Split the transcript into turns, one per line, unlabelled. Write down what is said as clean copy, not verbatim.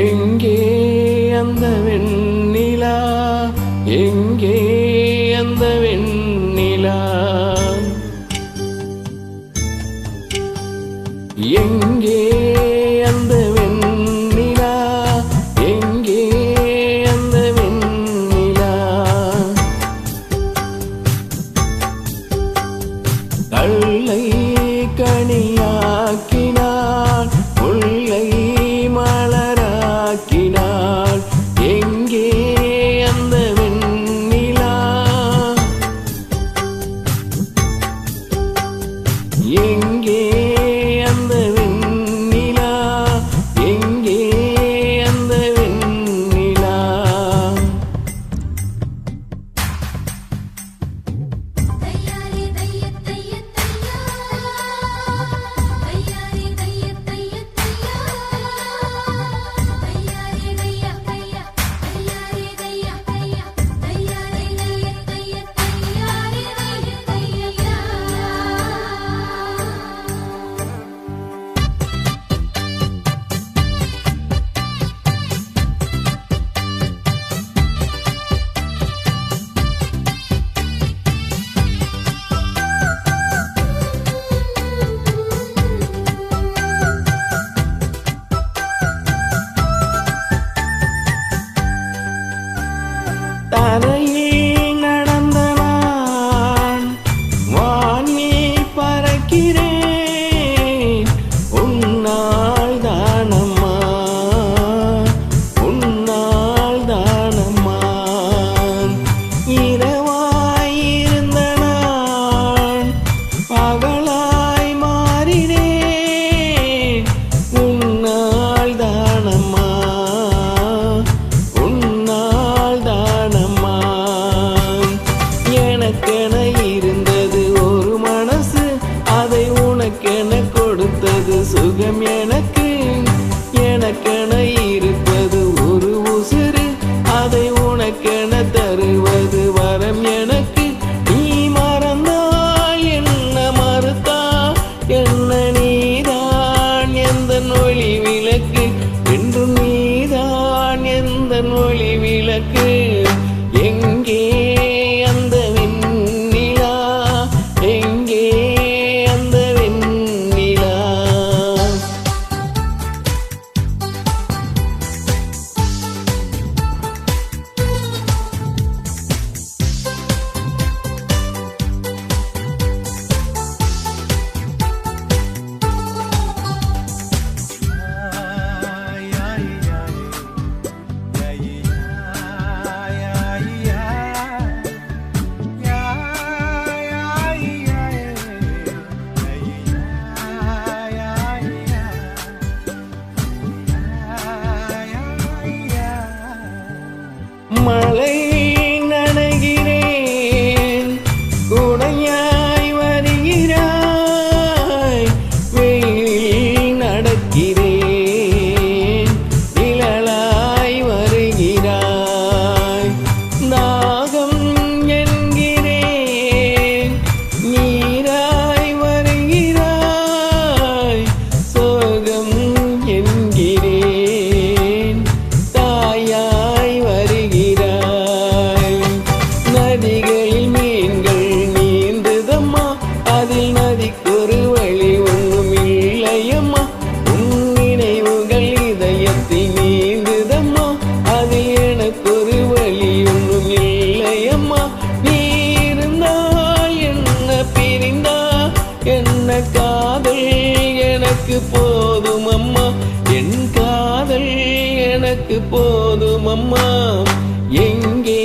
எங்கே அந்த வெண்ணிலா, எங்கே அந்த வெண்ணிலா, எங்கே அந்த வெண்ணிலா, எங்கே அந்த வெண்ணிலா, கல்லை கனியாக்கினாள், முல்லை மலராக்கினாள், எங்கே அந்த வெண்ணிலா, எங்கே அந்த வெண்ணிலா, எங்கே அந்த வெண்ணிலா.
தையாரே தைய தைய தையா, தையாரே தைய தைய தையா, தையாரே தைய தையா, தையாரே தைய தையா, தையாரே தைய தைய தையாரே தைய தையா.
தரையில் நடந்த நான் வானில் பறக்கிறேன், உன்னால் தானம்மா, உன்னால் தானம்மா. இரவாயிருந்த நான் பகலாய் மாறினேன், உன்னால் தானம்மா, உன்னால் தானம்மா. எனக்கென இருந்தது ஒரு மனசு, அதை உனக்கென கொடுத்தது சுகம் எனக்கு. எனக்கென இருப்பது ஒரு உசுறு, அதை உனக்கென தருவது வரம் எனக்கு. நீ மறந்தால் என்ன மறுத்தால் என்ன, நீதான் எந்தன் ஒளி விளக்கு, என்றும் நீதான் எந்தன் ஒளி விளக்கு. எங்கே அந்த வெண்ணிலா, எங்கே அந்த வெண்ணிலா. மழை நனைகிறேன், குடையாய் வருகிறாய், வெயில் நடக்கிறேன், நிழலாய் வருகிறாய். தாகம் என்கிறேன், நீராய் வருகிறாய், சோகம் என்கிறேன், தாயாய் வருகிறாய். நதிகளில் மீன்கள் நீந்துதம்மா, அதில் நதிக்கொரு வழி ஒன்றும் இல்லையம்மா. உன் நினைவுகள் இதயத்தில் நீந்துதம்மா, அதில் எனக்கொரு வழி ஒன்றும் இல்லையம்மா. நீ இருந்தால் என்ன, பிரிந்தா என்ன, காதல் எனக்கு போதும் அம்மா, என் காதல் எனக்கு போதும் அம்மா. எங்கே